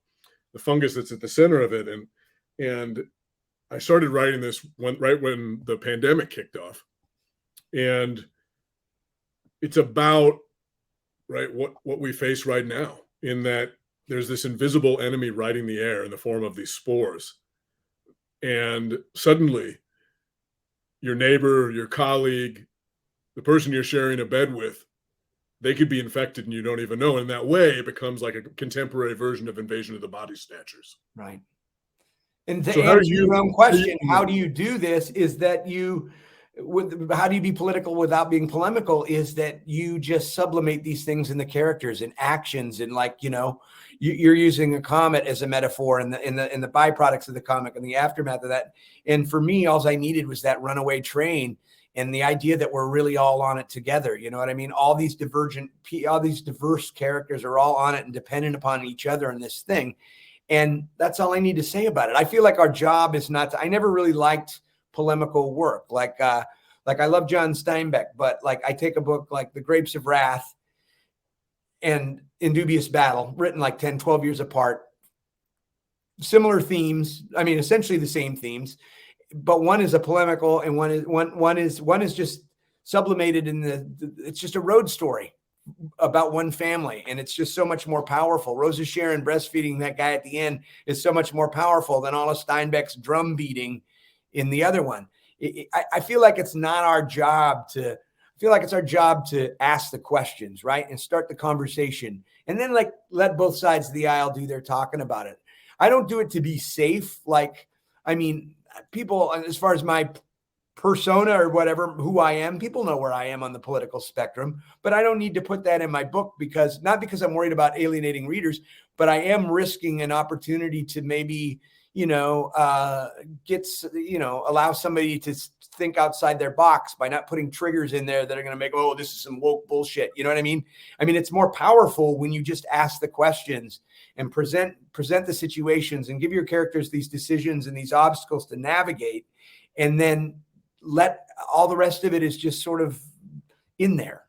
the fungus that's at the center of it. And I started writing this right when the pandemic kicked off. And it's about, right, what we face right now, in that there's this invisible enemy riding the air in the form of these spores. And suddenly your neighbor, your colleague, the person you're sharing a bed with, they could be infected and you don't even know. And that way it becomes like a contemporary version of Invasion of the Body Snatchers. Right. And to answer your own question, how do you do this, is that how do you be political without being polemical, is that you just sublimate these things in the characters and actions. And like, you're using a comet as a metaphor in the byproducts of the comet and the aftermath of that. And for me, all I needed was that runaway train and the idea that we're really all on it together. You know what I mean? All these diverse characters are all on it and dependent upon each other in this thing. And that's all I need to say about it. I feel like our job is not I never really liked polemical work. Like I love John Steinbeck, but like I take a book like The Grapes of Wrath and In Dubious Battle, written like 10, 12 years apart, similar themes. I mean, essentially the same themes, but one is a polemical and one is just sublimated it's just a road story about one family. And it's just so much more powerful. Rosa Sharon breastfeeding that guy at the end is so much more powerful than all of Steinbeck's drum beating in the other one. I feel like it's not our job to, it's our job to ask the questions, right? And start the conversation. And then like, let both sides of the aisle do their talking about it. I don't do it to be safe. People, as far as my persona or whatever, who I am, people know where I am on the political spectrum, but I don't need to put that in my book not because I'm worried about alienating readers, but I am risking an opportunity to maybe, allow somebody to think outside their box by not putting triggers in there that are going to make, this is some woke bullshit. You know what I mean? I mean, it's more powerful when you just ask the questions and present the situations and give your characters these decisions and these obstacles to navigate, and then let all the rest of it is just sort of in there.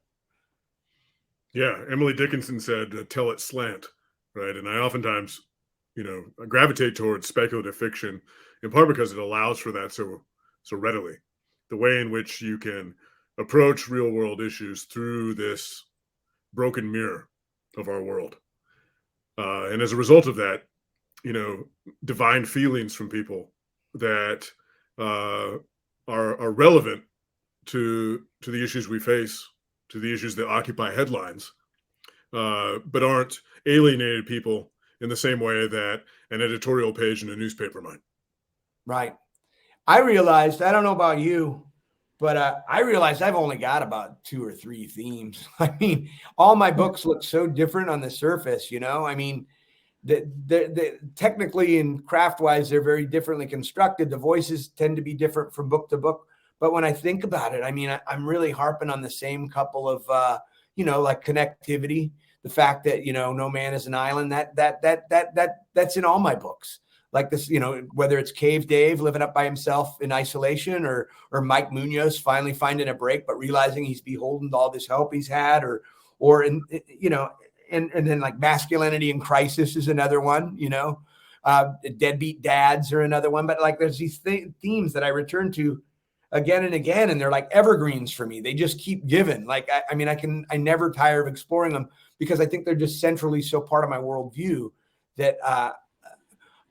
Yeah. Emily Dickinson said, tell it slant. Right. And I oftentimes, I gravitate towards speculative fiction, in part because it allows for that so readily. The way in which you can approach real world issues through this broken mirror of our world. And as a result of that, divine feelings from people that are relevant to the issues we face, to the issues that occupy headlines, but aren't alienated people in the same way that an editorial page in a newspaper might. Right. I realized, I don't know about you, but I realized I've only got about 2 or 3 themes. I mean, all my books look so different on the surface, I mean, the technically and craft-wise, they're very differently constructed. The voices tend to be different from book to book. But when I think about it, I mean, I'm really harping on the same couple of, like connectivity, the fact that, no man is an island, that's in all my books. Like this, whether it's Cave Dave living up by himself in isolation, or Mike Munoz finally finding a break, but realizing he's beholden to all this help he's had, or and then like masculinity in crisis is another one, deadbeat dads are another one. But like there's these themes that I return to again and again, and they're like evergreens for me. They just keep giving. Like, I never tire of exploring them, because I think they're just centrally so part of my worldview that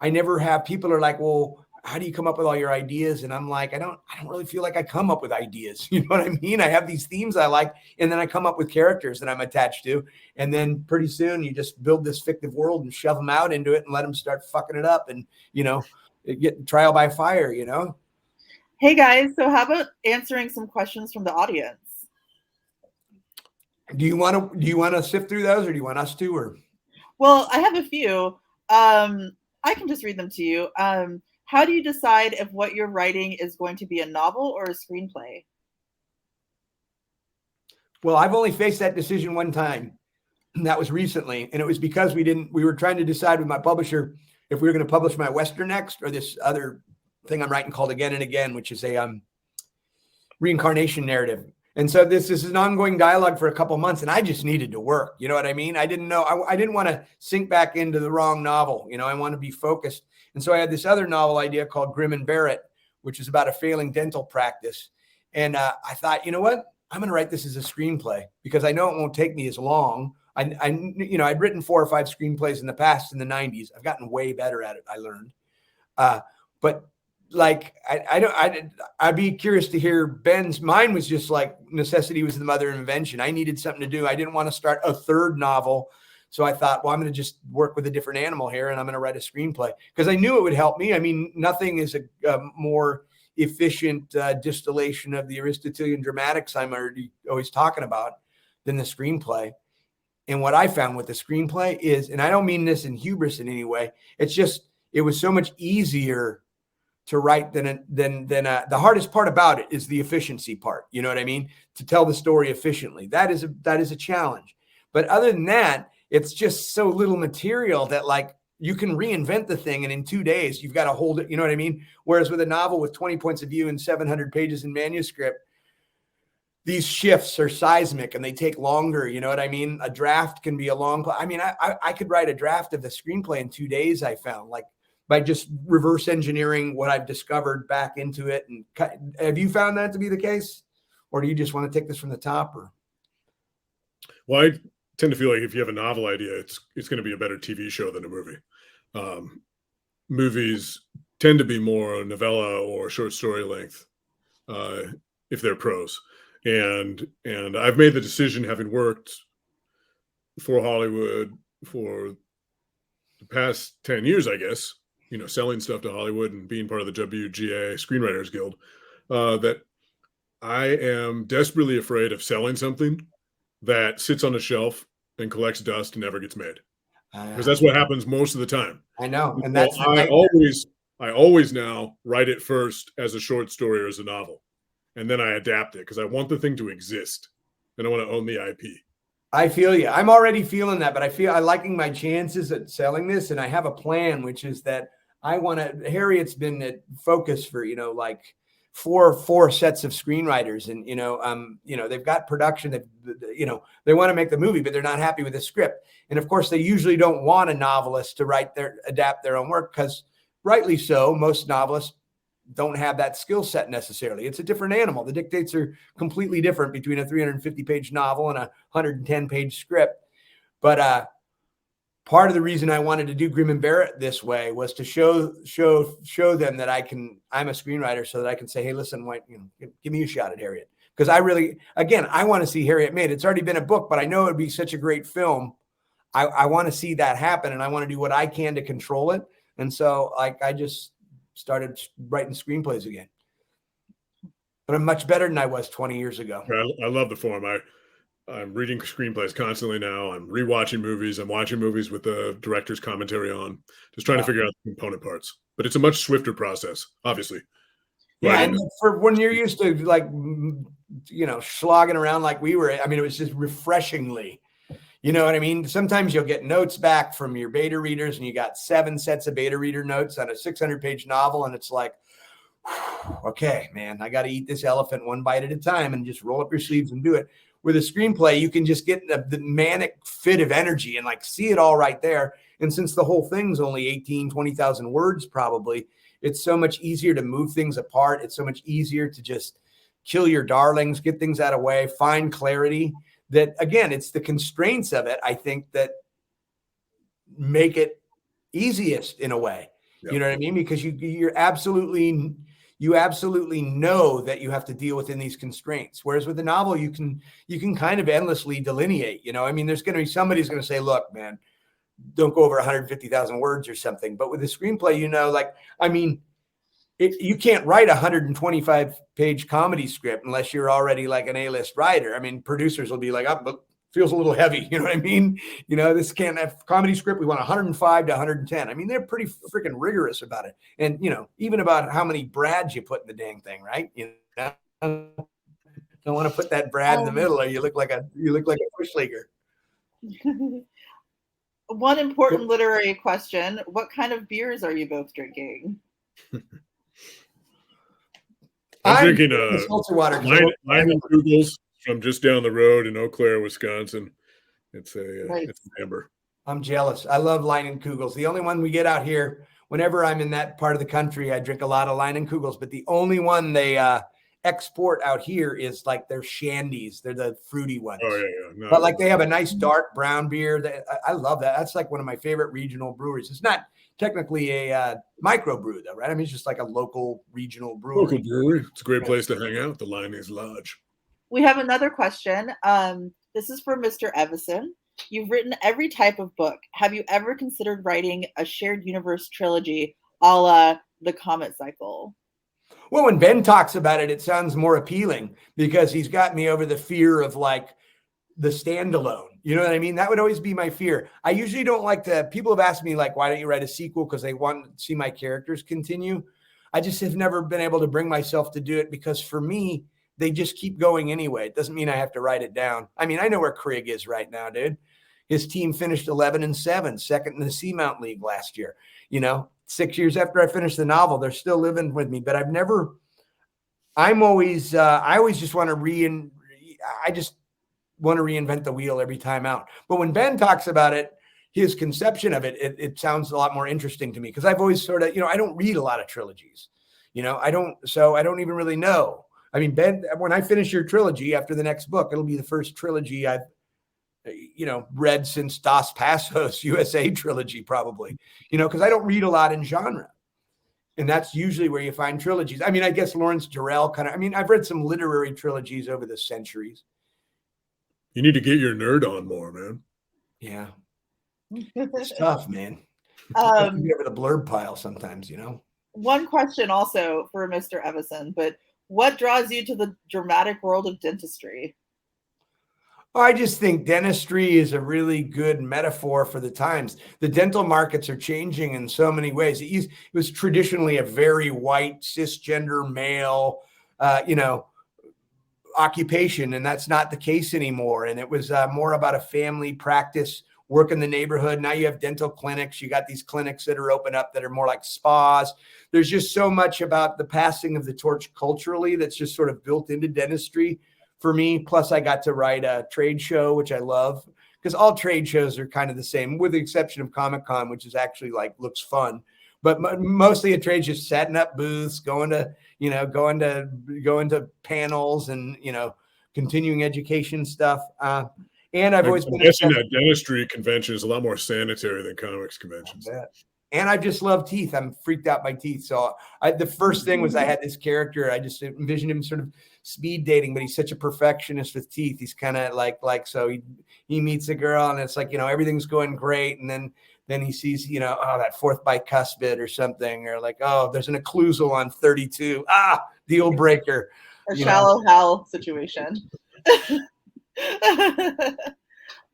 I never have people are like, well, how do you come up with all your ideas? And I'm like, I don't really feel like I come up with ideas. You know what I mean? I have these themes I like, and then I come up with characters that I'm attached to. And then pretty soon you just build this fictive world and shove them out into it and let them start fucking it up and, get trial by fire, Hey guys, so how about answering some questions from the audience? Do you want to sift through those, or do you want us to? Or Well, I have a few. I can just read them to you. How do you decide if what you're writing is going to be a novel or a screenplay? Well, I've only faced that decision one time. And that was recently. And it was because we were trying to decide with my publisher if we were going to publish my Western next or this other thing I'm writing called Again and Again, which is a reincarnation narrative. And so this is an ongoing dialogue for a couple of months, and I just needed to work. You know what I mean? I didn't know. I didn't want to sink back into the wrong novel. You know, I want to be focused. And so I had this other novel idea called Grim and Barrett, which is about a failing dental practice. And I thought, you know what? I'm going to write this as a screenplay because I know it won't take me as long. I'd written 4 or 5 screenplays in the past in the 90s. I've gotten way better at it. I learned, but like, I'd be curious to hear Ben's. Mine was just like necessity was the mother of invention. I needed something to do. I didn't want to start a third novel. So I thought, well, I'm going to just work with a different animal here and I'm going to write a screenplay because I knew it would help me. I mean, nothing is a more efficient distillation of the Aristotelian dramatics I'm always talking about than the screenplay. And what I found with the screenplay is, and I don't mean this in hubris in any way, it was so much easier to write than the hardest part about it is the efficiency part. You know what I mean? To tell the story efficiently. That is a challenge. But other than that, it's just so little material that like you can reinvent the thing. And in 2 days, you've got to hold it. You know what I mean? Whereas with a novel with 20 points of view and 700 pages in manuscript, these shifts are seismic and they take longer. You know what I mean? A draft can be a long, I could write a draft of the screenplay in 2 days. I found like by just reverse engineering what I've discovered back into it. And have you found that to be the case? Or do you just want to take this from the top? Or? Well, I tend to feel like if you have a novel idea, it's going to be a better TV show than a movie. Movies tend to be more novella or short story length if they're prose. And I've made the decision, having worked for Hollywood for the past 10 years, I guess, you know, selling stuff to Hollywood and being part of the WGA Screenwriters Guild, that I am desperately afraid of selling something that sits on a shelf and collects dust and never gets made. Because that's what happens most of the time. I know. And so that's I always now write it first as a short story or as a novel. And then I adapt it because I want the thing to exist and I want to own the IP. I feel you. I'm already feeling that, but I'm liking my chances at selling this. And I have a plan, which is that Harriet's been at focus for, you know, like four sets of screenwriters. And, they've got production that, they want to make the movie, but they're not happy with the script. And of course, they usually don't want a novelist to adapt their own work because rightly so, most novelists don't have that skill set necessarily. It's a different animal. The dictates are completely different between a 350-page novel and a 110-page script. But part of the reason I wanted to do Grim and Barrett this way was to show them that I'm a screenwriter so that I can say, hey, listen, give me a shot at Harriet. Because I want to see Harriet made. It's already been a book, but I know it'd be such a great film. I want to see that happen, and I want to do what I can to control it. And so I just started writing screenplays again. But I'm much better than I was 20 years ago. I love the form. I'm reading screenplays constantly now. I'm rewatching movies. I'm watching movies with the director's commentary on, just trying to figure out the component parts. But it's a much swifter process, obviously. Yeah, and for when you're used to slogging around like we were, it was just refreshingly, you know what I mean? Sometimes you'll get notes back from your beta readers and you got 7 sets of beta reader notes on a 600-page novel. And it's like, okay, man, I got to eat this elephant one bite at a time and just roll up your sleeves and do it. With a screenplay, you can just get the manic fit of energy and see it all right there. And since the whole thing's only 18, 20,000 words, probably, it's so much easier to move things apart. It's so much easier to just kill your darlings, get things out of the way, find clarity. That, again, it's the constraints of it, I think, that make it easiest in a way. Yep. You know what I mean? Because you absolutely know that you have to deal within these constraints. Whereas with the novel, you can kind of endlessly delineate. There's going to be somebody's going to say, look, man, don't go over 150,000 words or something. But with a screenplay, you can't write a 125-page comedy script unless you're already like an A-list writer. Producers will be like, feels a little heavy. You know what I mean? You know, this can't have comedy script. We want 105 to 110. I mean, they're pretty freaking rigorous about it. And, you know, even about how many brads you put in the dang thing, right? You know, don't want to put that brad in the middle or you look like a bush leaguer. One important literary question. What kind of beers are you both drinking? I'm drinking seltzer water. Lyman Kugels from just down the road in Eau Claire, Wisconsin. It's it's an amber. I'm jealous. I love Lyman Kugels. The only one we get out here, whenever I'm in that part of the country, I drink a lot of Lyman Kugels, but the only one they export out here is like their shandies. They're the fruity ones. Oh yeah. No, but like they have a nice dark brown beer. I love that. That's like one of my favorite regional breweries. It's not technically a microbrew though, right? I mean, it's just like a local regional brewery. Local brewery. It's a great place to hang out. The Liney's Lodge. We have another question. This is for Mr. Evison. You've written every type of book. Have you ever considered writing a shared universe trilogy a la the Comet Cycle? Well, when Ben talks about it, it sounds more appealing because he's got me over the fear of like the standalone. You know what I mean? That would always be my fear. I usually don't like to, people have asked me like, why don't you write a sequel? Because they want to see my characters continue. I just have never been able to bring myself to do it because for me, they just keep going anyway. It doesn't mean I have to write it down. I mean, I know where Craig is right now, dude. His team finished 11-7, second in the Seamount League last year. You know, 6 years after I finished the novel, they're still living with me, but I always just want to reinvent the wheel every time out. But when Ben talks about it, his conception of it sounds a lot more interesting to me because I've always sort of, you know, I don't read a lot of trilogies, you know, I don't even really know. I mean, Ben, when I finish your trilogy after the next book, it'll be the first trilogy I've, you know, read since Dos Passos USA trilogy, probably, you know, because I don't read a lot in genre. And that's usually where you find trilogies. I mean, I guess Lawrence Durrell I've read some literary trilogies over the centuries. You need to get your nerd on more, man. Yeah. It's tough, man. You get over the blurb pile sometimes, you know. One question also for Mr. Evison, but what draws you to the dramatic world of dentistry? I just think dentistry is a really good metaphor for the times. The dental markets are changing in so many ways. It was traditionally a very white, cisgender male, you know, occupation, and that's not the case anymore. And it was more about a family practice, work in the neighborhood. Now you have dental clinics. You got these clinics that are open up that are more like spas. There's just so much about the passing of the torch culturally that's just sort of built into dentistry for me. Plus I got to write a trade show, which I love because all trade shows are kind of the same with the exception of Comic-Con, which is actually like looks fun. But mostly a trade just setting up booths, going to panels and, you know, continuing education stuff. And I've always been guessing that dentistry convention is a lot more sanitary than comics conventions. And I just love teeth. I'm freaked out by teeth. So the first thing was I had this character. I just envisioned him sort of speed dating, but he's such a perfectionist with teeth. He's kind of like, so he meets a girl and it's like, you know, everything's going great. And then he sees, you know, oh, that fourth bicuspid or something, or like, oh, there's an occlusal on 32. Deal breaker. A shallow hell situation.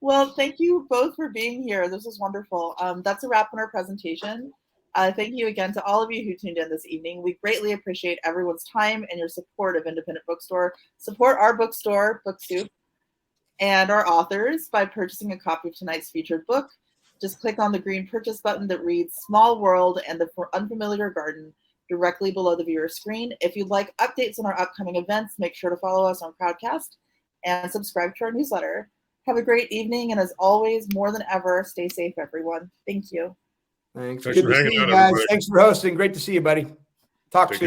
Well, thank you both for being here. This was wonderful. That's a wrap on our presentation. Thank you again to all of you who tuned in this evening. We greatly appreciate everyone's time and your support of Independent Bookstore. Support our bookstore, Book Soup, and our authors by purchasing a copy of tonight's featured book. Just click on the green purchase button that reads Small World and the Unfamiliar Garden directly below the viewer screen. If you'd like updates on our upcoming events, make sure to follow us on Crowdcast and subscribe to our newsletter. Have a great evening, and as always, more than ever, stay safe, everyone. Thank you. Thanks. Good to see you guys. Thanks for hosting. Great to see you, buddy. Talk soon.